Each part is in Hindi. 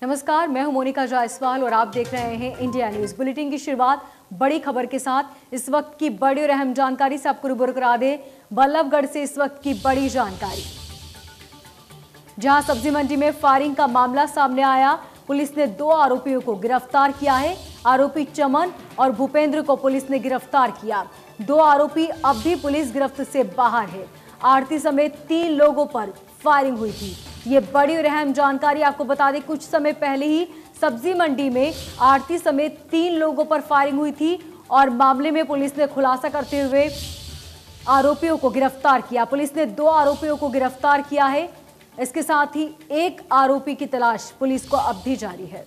नमस्कार, मैं हूं मोनिका जायसवाल और आप देख रहे हैं इंडिया न्यूज। बुलेटिन की शुरुआत बड़ी खबर के साथ। इस वक्त की बड़ी और अहम जानकारी से आपको रूबरू करा दें। बल्लभगढ़ से इस वक्त की बड़ी जानकारी, जहां सब्जी मंडी में फायरिंग का मामला सामने आया। पुलिस ने 2 आरोपियों को गिरफ्तार किया है। आरोपी चमन और भूपेंद्र को पुलिस ने गिरफ्तार किया। 2 आरोपी अब भी पुलिस गिरफ्त से बाहर है। आरती समेत 3 लोगों पर फायरिंग हुई थी। ये बड़ी और अहम जानकारी आपको बता दें, कुछ समय पहले ही सब्जी मंडी में आरती समेत 3 लोगों पर फायरिंग हुई थी और मामले में पुलिस ने खुलासा करते हुए आरोपियों को गिरफ्तार किया। पुलिस ने 2 आरोपियों को गिरफ्तार किया है। इसके साथ ही 1 आरोपी की तलाश पुलिस को अब भी जारी है।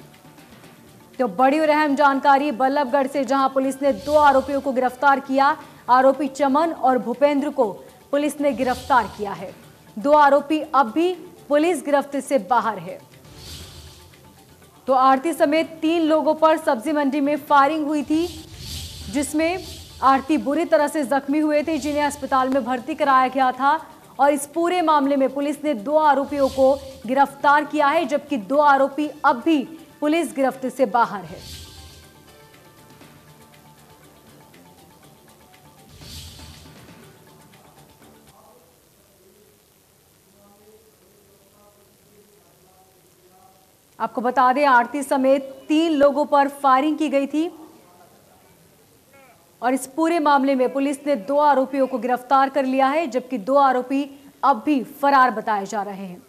तो बड़ी और अहम जानकारी बल्लभगढ़ से, जहां पुलिस ने 2 आरोपियों को गिरफ्तार किया। आरोपी चमन और भूपेंद्र को पुलिस ने गिरफ्तार किया है। 2 आरोपी अब भी पुलिस गिरफ्त से बाहर है। तो आरती समेत 3 लोगों पर सब्जी मंडी में फायरिंग हुई थी, जिसमें आरती बुरी तरह से जख्मी हुए थे, जिन्हें अस्पताल में भर्ती कराया गया था। और इस पूरे मामले में पुलिस ने 2 आरोपियों को गिरफ्तार किया है, जबकि 2 आरोपी अब भी पुलिस गिरफ्त से बाहर है। आपको बता दें, आरती समेत 3 लोगों पर फायरिंग की गई थी और इस पूरे मामले में पुलिस ने 2 आरोपियों को गिरफ्तार कर लिया है, जबकि 2 आरोपी अब भी फरार बताए जा रहे हैं।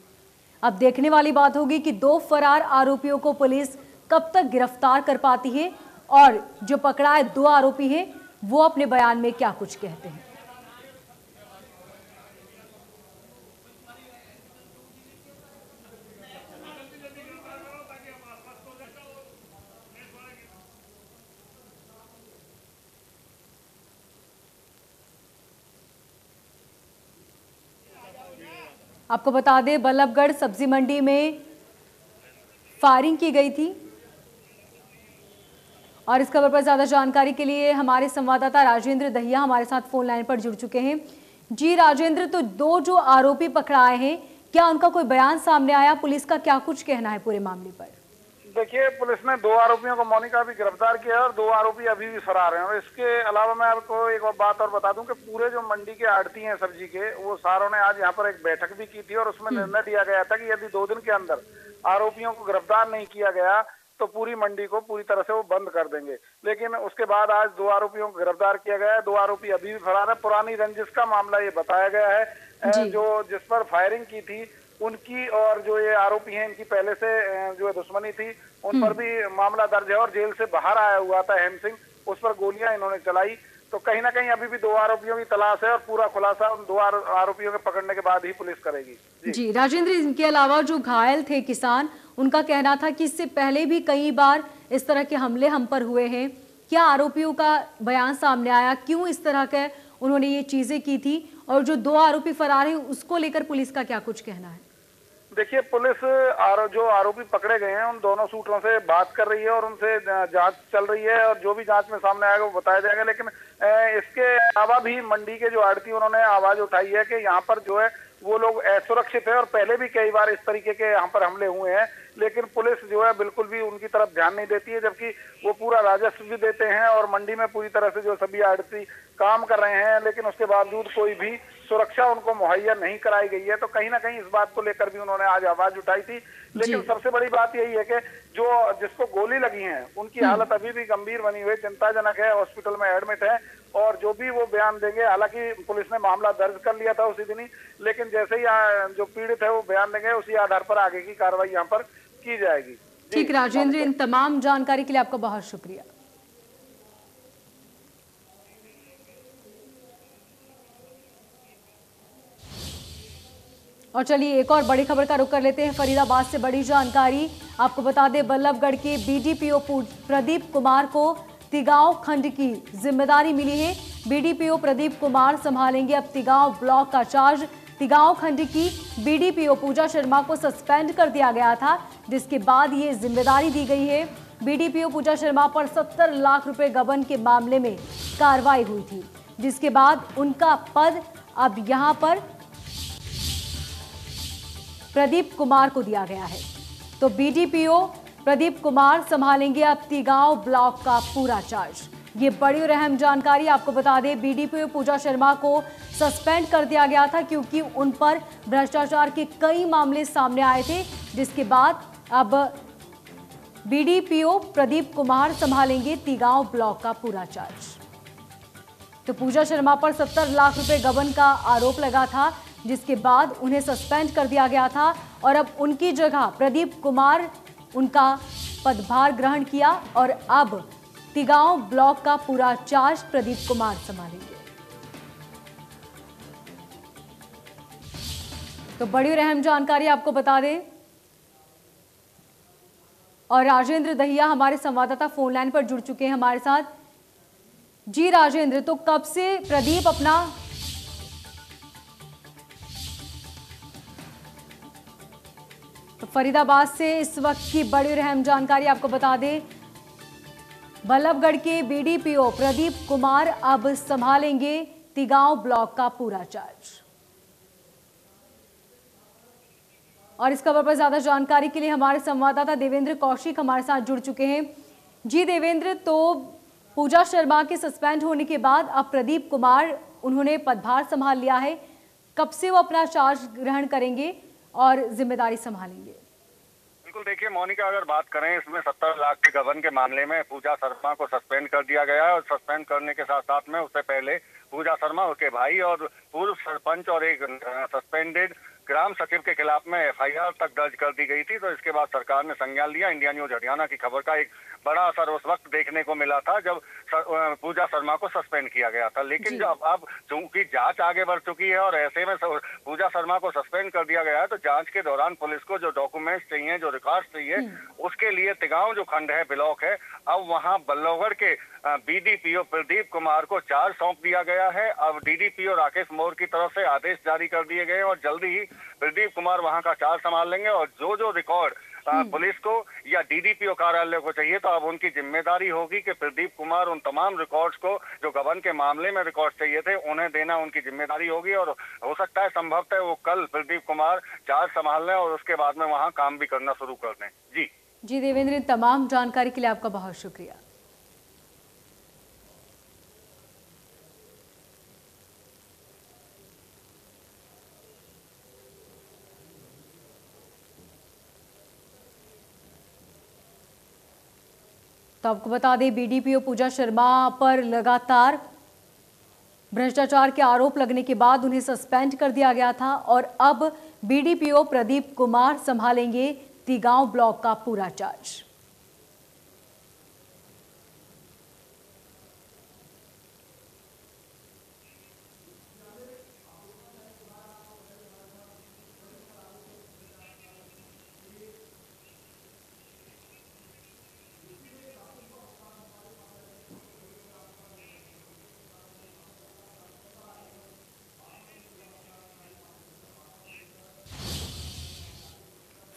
अब देखने वाली बात होगी कि 2 फरार आरोपियों को पुलिस कब तक गिरफ्तार कर पाती है और जो पकड़ाए 2 आरोपी हैं वो अपने बयान में क्या कुछ कहते हैं। आपको बता दें, बल्लभगढ़ सब्जी मंडी में फायरिंग की गई थी और इस खबर पर ज्यादा जानकारी के लिए हमारे संवाददाता राजेंद्र दहिया हमारे साथ फोन लाइन पर जुड़ चुके हैं। जी राजेंद्र, तो 2 जो आरोपी पकड़ाए हैं, क्या उनका कोई बयान सामने आया? पुलिस का क्या कुछ कहना है पूरे मामले पर? देखिए, पुलिस ने 2 आरोपियों को मोनिका भी गिरफ्तार किया है और 2 आरोपी अभी भी फरार हैं। और इसके अलावा मैं आपको एक और बात और बता दूं कि पूरे जो मंडी के आड़ती हैं सब्जी के, वो सारों ने आज यहाँ पर एक बैठक भी की थी और उसमें निर्णय लिया गया था कि यदि 2 दिन के अंदर आरोपियों को गिरफ्तार नहीं किया गया तो पूरी मंडी को पूरी तरह से वो बंद कर देंगे। लेकिन उसके बाद आज 2 आरोपियों को गिरफ्तार किया गया है। 2 आरोपी अभी भी फरार है। पुरानी रंजिश का मामला ये बताया गया है, जो जिस पर फायरिंग की थी उनकी और जो ये आरोपी हैं इनकी पहले से जो दुश्मनी थी, उन पर भी मामला दर्ज है और जेल से बाहर आया हुआ था हेम सिंह, उस पर गोलियां इन्होंने चलाई। तो कहीं ना कहीं अभी भी 2 आरोपियों की तलाश है और पूरा खुलासा उन 2 आरोपियों के पकड़ने के बाद ही पुलिस करेगी। जी राजेंद्र, इनके अलावा जो घायल थे किसान, उनका कहना था कि इससे पहले भी कई बार इस तरह के हमले हम पर हुए हैं। क्या आरोपियों का बयान सामने आया, क्यों इस तरह के उन्होंने ये चीजें की थी, और जो 2 आरोपी फरार हैं उसको लेकर पुलिस का क्या कुछ कहना है? देखिए, पुलिस जो आरोपी पकड़े गए हैं उन दोनों सूत्रों से बात कर रही है और उनसे जांच चल रही है और जो भी जांच में सामने आएगा वो बताया जाएगा। लेकिन इसके अलावा भी मंडी के जो आड़ती, उन्होंने आवाज उठाई है कि यहाँ पर जो है वो लोग असुरक्षित है और पहले भी कई बार इस तरीके के यहाँ पर हमले हुए हैं, लेकिन पुलिस जो है बिल्कुल भी उनकी तरफ ध्यान नहीं देती है, जबकि वो पूरा राजस्व भी देते हैं और मंडी में पूरी तरह से जो सभी आड़ती काम कर रहे हैं, लेकिन उसके बावजूद कोई भी सुरक्षा उनको मुहैया नहीं कराई गई है। तो कहीं ना कहीं इस बात को लेकर भी उन्होंने आज आवाज उठाई थी। लेकिन सबसे बड़ी बात यही है कि जो जिसको गोली लगी है उनकी हालत अभी भी गंभीर बनी हुई, चिंताजनक है, हॉस्पिटल में एडमिट है और जो भी वो बयान देंगे, हालांकि पुलिस ने मामला दर्ज कर लिया था उसी दिन ही, लेकिन जैसे ही जो पीड़ित है वो बयान देंगे उसी आधार पर आगे की कार्रवाई यहाँ पर की जाएगी। ठीक राजेंद्र, इन तमाम जानकारी के लिए आपका बहुत शुक्रिया। और चलिए एक और बड़ी खबर का रुख कर लेते हैं। फरीदाबाद से बड़ी जानकारी आपको बता दें, बल्लभगढ़ के बीडीपीओ प्रदीप कुमार को तिगांव खंड की जिम्मेदारी मिली है। बीडीपीओ प्रदीप कुमार संभालेंगे अब तिगांव ब्लॉक का चार्ज। तिगांव खंड की बीडीपीओ पूजा शर्मा को सस्पेंड कर दिया गया था, जिसके बाद ये जिम्मेदारी दी गई है। बीडीपीओ पूजा शर्मा पर 70 लाख रुपए गबन के मामले में कार्रवाई हुई थी, जिसके बाद उनका पद अब यहां पर प्रदीप कुमार को दिया गया है। तो बीडीपीओ प्रदीप कुमार संभालेंगे अब तिगांव ब्लॉक का पूरा चार्ज। ये बड़ी और अहम जानकारी आपको बता दें, बीडीपीओ पूजा शर्मा को सस्पेंड कर दिया गया था क्योंकि उन पर भ्रष्टाचार के कई मामले सामने आए थे, जिसके बाद अब बीडीपीओ प्रदीप कुमार संभालेंगे तिगांव ब्लॉक का पूरा चार्ज। तो पूजा शर्मा पर 70 लाख रुपए गबन का आरोप लगा था, जिसके बाद उन्हें सस्पेंड कर दिया गया था और अब उनकी जगह प्रदीप कुमार उनका पदभार ग्रहण किया और अब तिगांव ब्लॉक का पूरा चार्ज प्रदीप कुमार संभालेंगे। तो बड़ी और अहम जानकारी आपको बता दें और राजेंद्र दहिया हमारे संवाददाता फोन लाइन पर जुड़ चुके हैं हमारे साथ। जी राजेंद्र, तो कब से प्रदीप अपना तो फरीदाबाद से इस वक्त की बड़ी और अहम जानकारी आपको बता दें, बल्लभगढ़ के बीडीपीओ प्रदीप कुमार अब संभालेंगे तिगांव ब्लॉक का पूरा चार्ज। और इस खबर पर ज्यादा जानकारी के लिए हमारे संवाददाता देवेंद्र कौशिक हमारे साथ जुड़ चुके हैं। जी देवेंद्र, तो पूजा शर्मा के सस्पेंड होने के बाद अब प्रदीप कुमार उन्होंने पदभार संभाल लिया है, कब से वो अपना चार्ज ग्रहण करेंगे और जिम्मेदारी संभालेंगे? बिल्कुल, देखिए मोनिका, अगर बात करें इसमें 70 लाख के गबन के मामले में पूजा शर्मा को सस्पेंड कर दिया गया है और सस्पेंड करने के साथ साथ में उससे पहले पूजा शर्मा, उसके भाई और पूर्व सरपंच और एक सस्पेंडेड ग्राम सचिव के खिलाफ में एफआईआर तक दर्ज कर दी गई थी। तो इसके बाद सरकार ने संज्ञान लिया। इंडिया न्यूज हरियाणा की खबर का एक बड़ा असर उस वक्त देखने को मिला था जब पूजा शर्मा को सस्पेंड किया गया था, लेकिन जब अब चूंकि जांच आगे बढ़ चुकी है और ऐसे में पूजा शर्मा को सस्पेंड कर दिया गया है, तो जांच के दौरान पुलिस को जो डॉक्यूमेंट्स चाहिए, जो रिकॉर्ड्स चाहिए, उसके लिए तिगांव जो खंड है, ब्लॉक है, अब वहां बल्लभगढ़ के बीडीपीओ प्रदीप कुमार को चार्ज सौंप दिया गया है। अब डीडीपीओ राकेश मोर की तरफ से आदेश जारी कर दिए गए हैं और जल्दी ही प्रदीप कुमार वहां का चार्ज संभाल लेंगे और जो रिकॉर्ड पुलिस को या डीडीपीओ कार्यालय को चाहिए, तो अब उनकी जिम्मेदारी होगी कि प्रदीप कुमार उन तमाम रिकॉर्ड्स को, जो गबन के मामले में रिकॉर्ड चाहिए थे, उन्हें देना उनकी जिम्मेदारी होगी। और हो सकता है संभवतः वो कल प्रदीप कुमार चार्ज संभाल लें और उसके बाद में वहां काम भी करना शुरू कर दें। जी देवेंद्र, तमाम जानकारी के लिए आपका बहुत शुक्रिया। तो आपको बता दें, बीडीपीओ पूजा शर्मा पर लगातार भ्रष्टाचार के आरोप लगने के बाद उन्हें सस्पेंड कर दिया गया था और अब बीडीपीओ प्रदीप कुमार संभालेंगे तिगांव ब्लॉक का पूरा चार्ज।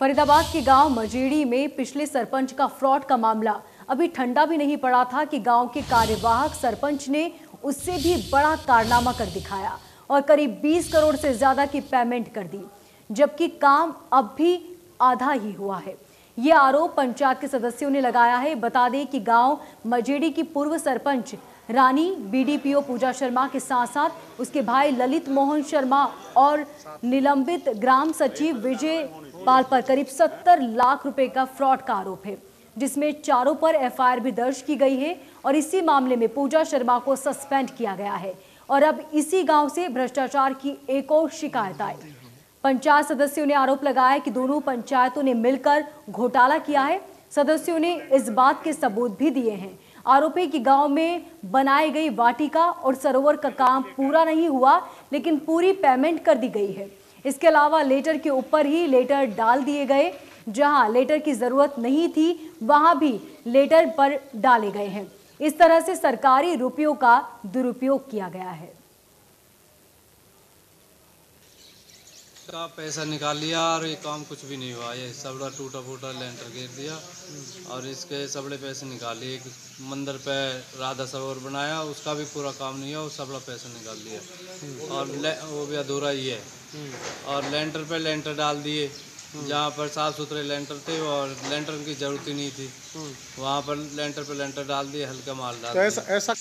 फरीदाबाद के गांव मजेड़ी में पिछले सरपंच का फ्रॉड का मामला अभी ठंडा भी नहीं पड़ा था कि गांव के कार्यवाहक सरपंच ने उससे भी बड़ा कारनामा कर दिखाया और करीब 20 करोड़ से ज्यादा की पेमेंट कर दी, जबकि काम अब भी आधा ही हुआ है। ये आरोप पंचायत के सदस्यों ने लगाया है। बता दें कि गांव मजेड़ी की पूर्व सरपंच रानी बीडीपीओ पूजा शर्मा के साथ साथ उसके भाई ललित मोहन शर्मा और निलंबित ग्राम सचिव विजय पाल पर करीब 70 लाख रुपए का फ्रॉड का आरोप है, जिसमें चारों पर एफआईआर भी दर्ज की गई है और इसी मामले में पूजा शर्मा को सस्पेंड किया गया है। और अब इसी गांव से भ्रष्टाचार की एक और शिकायत आई। पंचायत सदस्यों ने आरोप लगाया कि दोनों पंचायतों ने मिलकर घोटाला किया है। सदस्यों ने इस बात के सबूत भी दिए हैं। आरोप है कि गांव में बनाई गई वाटिका और सरोवर का काम पूरा नहीं हुआ, लेकिन पूरी पेमेंट कर दी गई है। इसके अलावा लेटर के ऊपर ही लेटर डाल दिए गए, जहां लेटर की जरूरत नहीं थी वहां भी लेटर पर डाले गए हैं। इस तरह से सरकारी रुपयों का दुरुपयोग किया गया है। का पैसा निकाल लिया और ये काम कुछ भी नहीं हुआ। ये सबड़ा टूटा फूटा लेंटर गिर दिया और इसके सबड़े पैसे निकाल लिए। एक मंदिर पे राधा सरोवर बनाया, उसका भी पूरा काम नहीं हुआ, वो सबड़ा पैसा निकाल लिया और वो भी अधूरा ही है। और लेंटर पे लेंटर डाल दिए जहाँ पर साफ सुथरे लेंटर थे और लेंटर की जरूरत ही नहीं थी, वहाँ पर लेंटर पे लेंटर डाल दिए, हल्का माल डाल दिया। ऐसा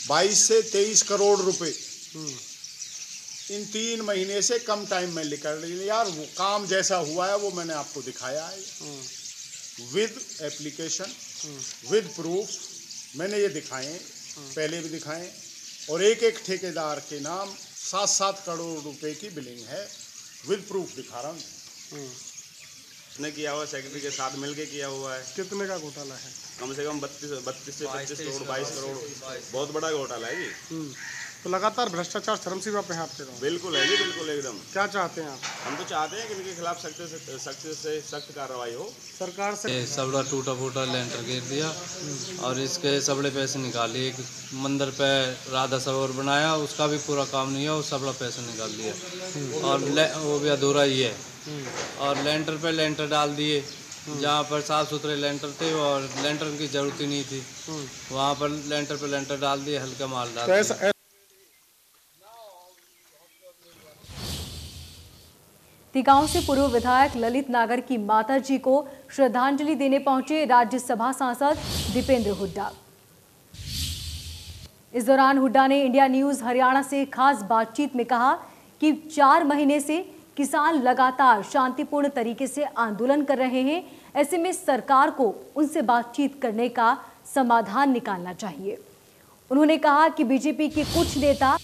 22 से 23 करोड़ रुपए इन 3 महीने से कम टाइम में निकल रही है। यार वो काम जैसा हुआ है वो मैंने आपको दिखाया है, विद एप्लीकेशन, विद प्रूफ मैंने ये दिखाए, पहले भी दिखाए, और एक एक ठेकेदार के नाम 7-7 करोड़ रुपए की बिलिंग है, विद प्रूफ दिखा रहा हूँ। ने किया हुआ सेक्रेटरी के साथ मिलके किया हुआ है। कितने का घोटाला है? कम से कम 32 से 25 करोड़, 22 करोड़, बहुत बड़ा घोटाला है जी। तो लगातार भ्रष्टाचार चरमसीमा पे है आपके गाँव। बिल्कुल है जी, बिल्कुल एकदम। क्या चाहते हैं आप? हम तो चाहते हैं कि इनके खिलाफ सख्त से सख्त कार्रवाई हो। सरकार से ये सबड़ा टूटा फूटा लेंटर गिर दिया और इसके सबड़े पैसे निकाले। एक मंदिर पे राधा सरोवर बनाया, उसका भी पूरा काम नहीं हुआ, सबड़ा पैसे निकाल लिया और वो भी अधूरा ही है। और लेंटर पे लेंटर डाल दिए, जहाँ पर साफ सुथरे लेंटर थे और लेंटर की जरूरत ही नहीं थी, वहाँ पर लेंटर पे लेंटर डाल दिए, हल्का माल डाल दिया। तिगांव से पूर्व विधायक ललित नागर की माताजी को श्रद्धांजलि देने पहुंचे राज्यसभा सांसद दीपेंद्र हुड्डा। इस दौरान हुड्डा ने इंडिया न्यूज हरियाणा से खास बातचीत में कहा कि 4 महीने से किसान लगातार शांतिपूर्ण तरीके से आंदोलन कर रहे हैं। ऐसे में सरकार को उनसे बातचीत करने का समाधान निकालना चाहिए। उन्होंने कहा कि बीजेपी के कुछ नेता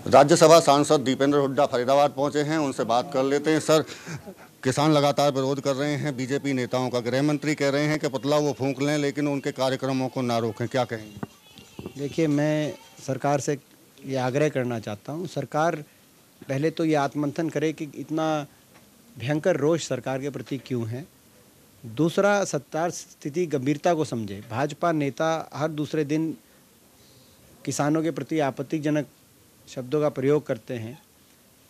राज्यसभा सांसद दीपेंद्र हुड्डा फरीदाबाद पहुंचे हैं, उनसे बात कर लेते हैं। सर, किसान लगातार विरोध कर रहे हैं बीजेपी नेताओं का, गृह मंत्री कह रहे हैं कि पुतला वो फूंक लें लेकिन उनके कार्यक्रमों को ना रोकें, क्या कहेंगे? देखिए, मैं सरकार से ये आग्रह करना चाहता हूँ, सरकार पहले तो ये आत्ममंथन करे कि इतना भयंकर रोष सरकार के प्रति क्यों है। दूसरा, सत्ता स्थिति गंभीरता को समझे। भाजपा नेता हर दूसरे दिन किसानों के प्रति आपत्तिजनक शब्दों का प्रयोग करते हैं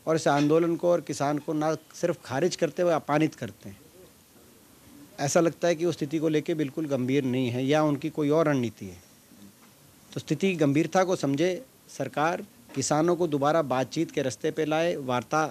और इस आंदोलन को और किसान को ना सिर्फ खारिज करते हुए अपमानित करते हैं। ऐसा लगता है कि वो स्थिति को लेकर बिल्कुल गंभीर नहीं है या उनकी कोई और रणनीति है। तो स्थिति गंभीरता को समझे सरकार, किसानों को दोबारा बातचीत के रास्ते पे लाए, वार्ता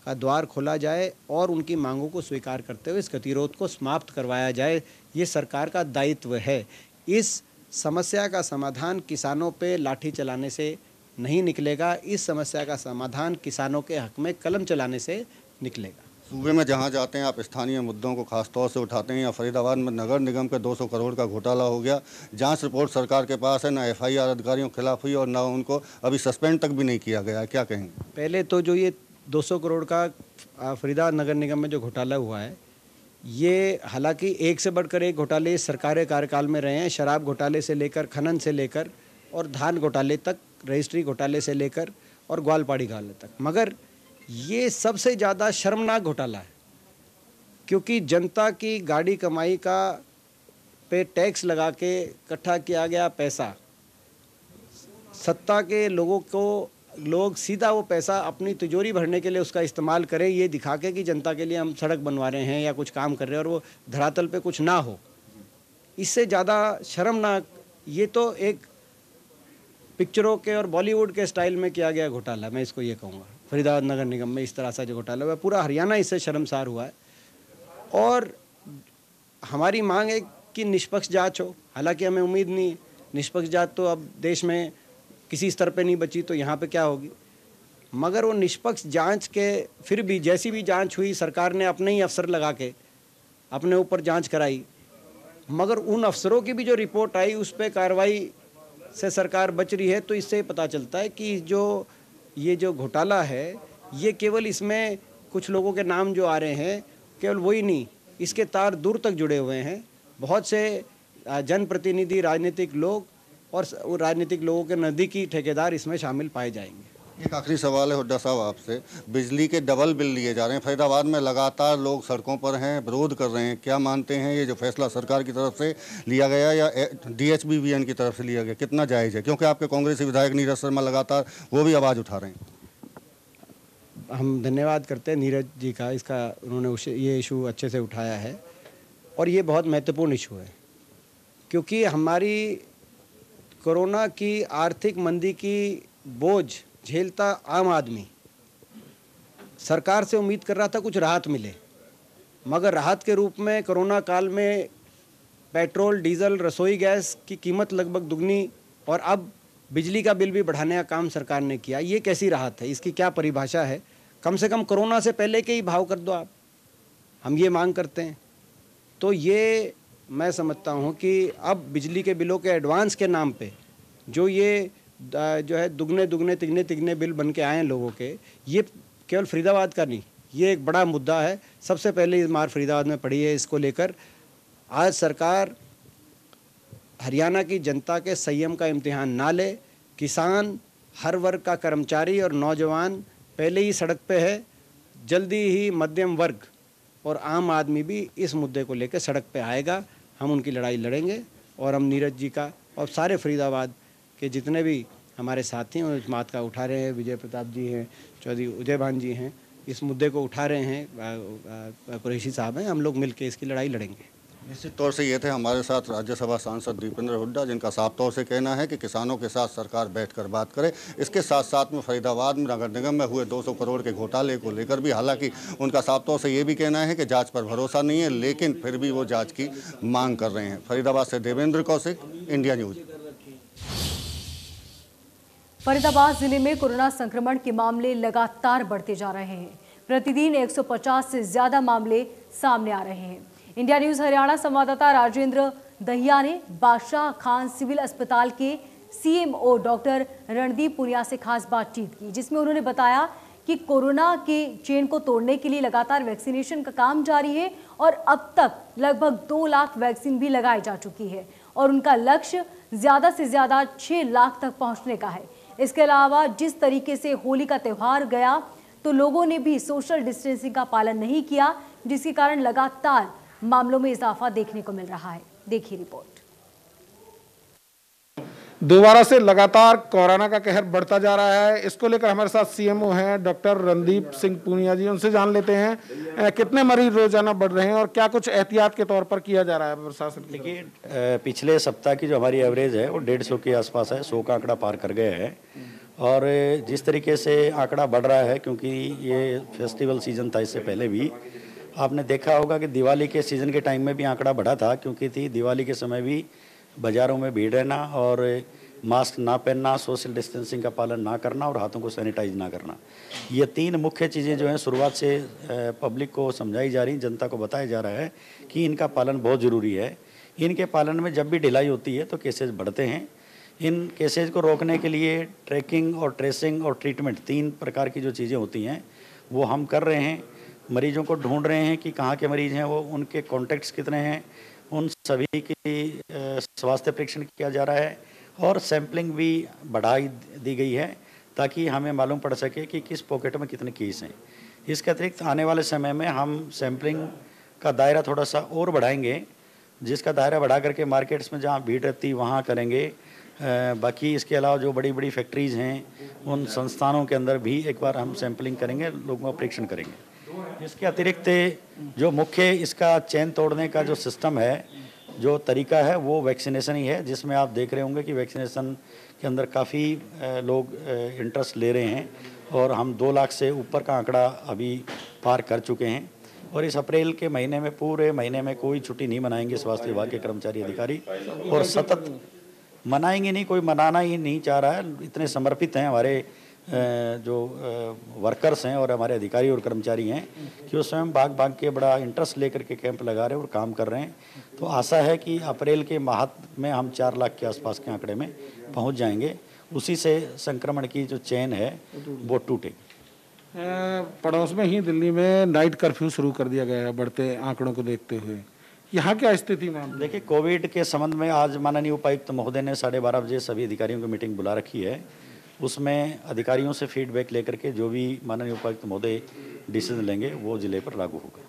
का द्वार खोला जाए और उनकी मांगों को स्वीकार करते हुए इस गतिरोध को समाप्त करवाया जाए। ये सरकार का दायित्व है। इस समस्या का समाधान किसानों पे लाठी चलाने से नहीं निकलेगा। इस समस्या का समाधान किसानों के हक में कलम चलाने से निकलेगा। सूबे में जहां जाते हैं आप स्थानीय मुद्दों को खास तौर से उठाते हैं। या फरीदाबाद में नगर निगम के 200 करोड़ का घोटाला हो गया, जांच रिपोर्ट सरकार के पास है, ना FIR अधिकारियों के खिलाफ हुई और ना उनको अभी सस्पेंड तक भी नहीं किया गया है, क्या कहेंगे? पहले तो जो ये 200 करोड़ का फरीदाबाद नगर निगम में जो घोटाला हुआ है, ये हालांकि एक से बढ़कर एक घोटाले सरकारी कार्यकाल में रहे हैं। शराब घोटाले से लेकर, खनन से लेकर और धान घोटाले तक, रजिस्ट्री घोटाले से लेकर और ग्वालपाड़ी घोटाले तक। मगर ये सबसे ज़्यादा शर्मनाक घोटाला है, क्योंकि जनता की गाड़ी कमाई का पे टैक्स लगा के इकट्ठा किया गया पैसा, सत्ता के लोग सीधा वो पैसा अपनी तिजोरी भरने के लिए उसका इस्तेमाल करें, ये दिखा के कि जनता के लिए हम सड़क बनवा रहे हैं या कुछ काम कर रहे हैं और वो धरातल पे कुछ ना हो। इससे ज़्यादा शर्मनाक ये तो एक पिक्चरों के और बॉलीवुड के स्टाइल में किया गया घोटाला, मैं इसको ये कहूँगा। फरीदाबाद नगर निगम में इस तरह से जो घोटाला हुआ, पूरा हरियाणा इससे शर्मसार हुआ है। और हमारी मांग है कि निष्पक्ष जाँच हो। हालांकि हमें उम्मीद नहीं, निष्पक्ष जाँच तो अब देश में किसी स्तर पे नहीं बची, तो यहाँ पे क्या होगी। मगर वो निष्पक्ष जांच के फिर भी जैसी भी जांच हुई, सरकार ने अपने ही अफसर लगा के अपने ऊपर जांच कराई, मगर उन अफसरों की भी जो रिपोर्ट आई उस पर कार्रवाई से सरकार बच रही है। तो इससे पता चलता है कि ये जो घोटाला है, ये केवल इसमें कुछ लोगों के नाम जो आ रहे हैं, केवल वही नहीं, इसके तार दूर तक जुड़े हुए हैं। बहुत से जनप्रतिनिधि, राजनीतिक लोग और राजनीतिक लोगों के नज़दीकी ठेकेदार इसमें शामिल पाए जाएंगे। एक आखिरी सवाल है हुड्डा साहब आपसे, बिजली के डबल बिल लिए जा रहे हैं, फरीदाबाद में लगातार लोग सड़कों पर हैं, विरोध कर रहे हैं, क्या मानते हैं ये जो फैसला सरकार की तरफ से लिया गया या DHBBN की तरफ से लिया गया, कितना जायज़ है? क्योंकि आपके कांग्रेसी विधायक नीरज शर्मा लगातार वो भी आवाज़ उठा रहे हैं। हम धन्यवाद करते हैं नीरज जी का, इसका उन्होंने ये इशू अच्छे से उठाया है और ये बहुत महत्वपूर्ण इशू है, क्योंकि हमारी कोरोना की आर्थिक मंदी की बोझ झेलता आम आदमी सरकार से उम्मीद कर रहा था कुछ राहत मिले, मगर राहत के रूप में कोरोना काल में पेट्रोल, डीजल, रसोई गैस की कीमत लगभग दुगनी और अब बिजली का बिल भी बढ़ाने का काम सरकार ने किया। ये कैसी राहत है? इसकी क्या परिभाषा है? कम से कम कोरोना से पहले के ही भाव कर दो आप, हम ये मांग करते हैं। तो ये मैं समझता हूँ कि अब बिजली के बिलों के एडवांस के नाम पे जो ये जो है दुगने तिगने बिल बन के आए हैं लोगों के, ये केवल फरीदाबाद का नहीं, ये एक बड़ा मुद्दा है। सबसे पहले मार फरीदाबाद में पड़ी है। इसको लेकर आज सरकार हरियाणा की जनता के संयम का इम्तिहान ना ले। किसान, हर वर्ग का कर्मचारी और नौजवान पहले ही सड़क पे है, जल्दी ही मध्यम वर्ग और आम आदमी भी इस मुद्दे को लेकर सड़क पे आएगा। हम उनकी लड़ाई लड़ेंगे और हम नीरज जी का और सारे फरीदाबाद के जितने भी हमारे साथी हैं इस बात का उठा रहे हैं, विजय प्रताप जी हैं, चौधरी उदय भान जी हैं, इस मुद्दे को उठा रहे हैं, कुरैशी साहब हैं, हम लोग मिलकर इसकी लड़ाई लड़ेंगे। निश्चित तौर से ये थे हमारे साथ राज्यसभा सांसद दीपेंद्र हुड्डा, जिनका साफ तौर से कहना है कि किसानों के साथ सरकार बैठकर बात करे। इसके साथ साथ में फरीदाबाद में नगर निगम में हुए 200 करोड़ के घोटाले को लेकर भी हालांकि उनका साफ तौर से ये भी कहना है कि जांच पर भरोसा नहीं है, लेकिन फिर भी वो जांच की मांग कर रहे हैं। फरीदाबाद से देवेंद्र कौशिक, इंडिया न्यूज। फरीदाबाद जिले में कोरोना संक्रमण के मामले लगातार बढ़ते जा रहे हैं। प्रतिदिन 150 से ज्यादा मामले सामने आ रहे हैं। इंडिया न्यूज हरियाणा संवाददाता राजेंद्र दहिया ने बादशाह खान सिविल अस्पताल के सीएमओ डॉक्टर रणदीप पुनिया से खास बातचीत की, जिसमें उन्होंने बताया कि कोरोना के चेन को तोड़ने के लिए लगातार वैक्सीनेशन का काम जारी है और अब तक लगभग 2 लाख वैक्सीन भी लगाई जा चुकी है और उनका लक्ष्य ज्यादा से ज्यादा 6 लाख तक पहुंचने का है। इसके अलावा जिस तरीके से होली का त्यौहार गया तो लोगों ने भी सोशल डिस्टेंसिंग का पालन नहीं किया, जिसके कारण लगातार मामलों में इजाफा देखने को मिल रहा है। देखिए रिपोर्ट। दोबारा से लगातार कोरोना का कहर बढ़ता जा रहा है। इसको लेकर हमारे साथ सीएमओ हैं डॉक्टर रणदीप सिंह पुनिया जी, उनसे जान लेते हैं कितने मरीज रोजाना बढ़ रहे हैं और क्या कुछ एहतियात के तौर पर किया जा रहा है प्रशासन। देखिए, पिछले सप्ताह की जो हमारी एवरेज है वो 150 के आसपास है, 100 का आंकड़ा पार कर गया है। और जिस तरीके से आंकड़ा बढ़ रहा है, क्योंकि ये फेस्टिवल सीजन था, इससे पहले भी आपने देखा होगा कि दिवाली के सीज़न के टाइम में भी आंकड़ा बढ़ा था, क्योंकि थी दिवाली के समय भी बाज़ारों में भीड़ रहना और मास्क ना पहनना, सोशल डिस्टेंसिंग का पालन ना करना और हाथों को सैनिटाइज ना करना। ये 3 मुख्य चीज़ें जो हैं शुरुआत से पब्लिक को समझाई जा रही, जनता को बताया जा रहा है कि इनका पालन बहुत ज़रूरी है। इनके पालन में जब भी ढिलाई होती है तो केसेज बढ़ते हैं। इन केसेज को रोकने के लिए ट्रैकिंग और ट्रेसिंग और ट्रीटमेंट 3 प्रकार की जो चीज़ें होती हैं वो हम कर रहे हैं। मरीजों को ढूंढ रहे हैं कि कहाँ के मरीज हैं, वो उनके कॉन्टैक्ट्स कितने हैं, उन सभी की स्वास्थ्य परीक्षण किया जा रहा है और सैंपलिंग भी बढ़ाई दी गई है ताकि हमें मालूम पड़ सके कि किस पॉकेट में कितने केस हैं। इसके अतिरिक्त आने वाले समय में हम सैंपलिंग का दायरा थोड़ा सा और बढ़ाएंगे, जिसका दायरा बढ़ा करके मार्केट्स में जहाँ भीड़ रहती वहाँ करेंगे। बाकी इसके अलावा जो बड़ी बड़ी फैक्ट्रीज़ हैं उन संस्थानों के अंदर भी एक बार हम सैंपलिंग करेंगे, लोगों का परीक्षण करेंगे। इसके अतिरिक्त जो मुख्य इसका चेन तोड़ने का जो सिस्टम है, जो तरीका है, वो वैक्सीनेशन ही है, जिसमें आप देख रहे होंगे कि वैक्सीनेशन के अंदर काफ़ी लोग इंटरेस्ट ले रहे हैं और हम 2 लाख से ऊपर का आंकड़ा अभी पार कर चुके हैं। और इस अप्रैल के महीने में पूरे महीने में कोई छुट्टी नहीं मनाएंगे स्वास्थ्य विभाग के कर्मचारी अधिकारी, और सतत मनाएंगे नहीं, कोई मनाना ही नहीं चाह रहा है। इतने समर्पित हैं हमारे जो वर्कर्स हैं और हमारे अधिकारी और कर्मचारी हैं कि वो स्वयं भाग के बड़ा इंटरेस्ट लेकर के कैंप लगा रहे हैं और काम कर रहे हैं। तो आशा है कि अप्रैल के माह में हम 4 लाख के आसपास के आंकड़े में पहुंच जाएंगे। उसी से संक्रमण की जो चेन है वो टूटेगी। पड़ोस में ही दिल्ली में नाइट कर्फ्यू शुरू कर दिया गया है बढ़ते आंकड़ों को देखते हुए, यहाँ क्या स्थिति में? देखिए, कोविड के संबंध में आज माननीय उपायुक्त महोदय ने 12:30 बजे सभी अधिकारियों की मीटिंग बुला रखी है। उसमें अधिकारियों से फीडबैक लेकर के जो भी माननीय उपायुक्त महोदय डिसीजन लेंगे वो जिले पर लागू होगा।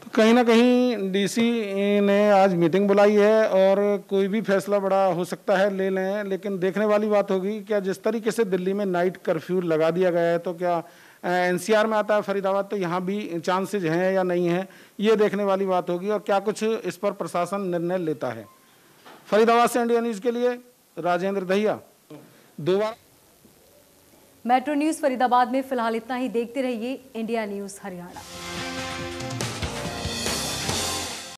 तो कहीं ना कहीं डीसी ने आज मीटिंग बुलाई है और कोई भी फैसला बड़ा हो सकता है ले लें, लेकिन देखने वाली बात होगी क्या जिस तरीके से दिल्ली में नाइट कर्फ्यू लगा दिया गया है तो क्या एनसीआर में आता है फरीदाबाद, तो यहाँ भी चांसेज हैं या नहीं है, ये देखने वाली बात होगी और क्या कुछ इस पर प्रशासन निर्णय लेता है। फरीदाबाद से इंडिया न्यूज़ के लिए राजेंद्र दहिया। दोबारा मेट्रो न्यूज फरीदाबाद में फिलहाल इतना ही। देखते रहिए इंडिया न्यूज हरियाणा।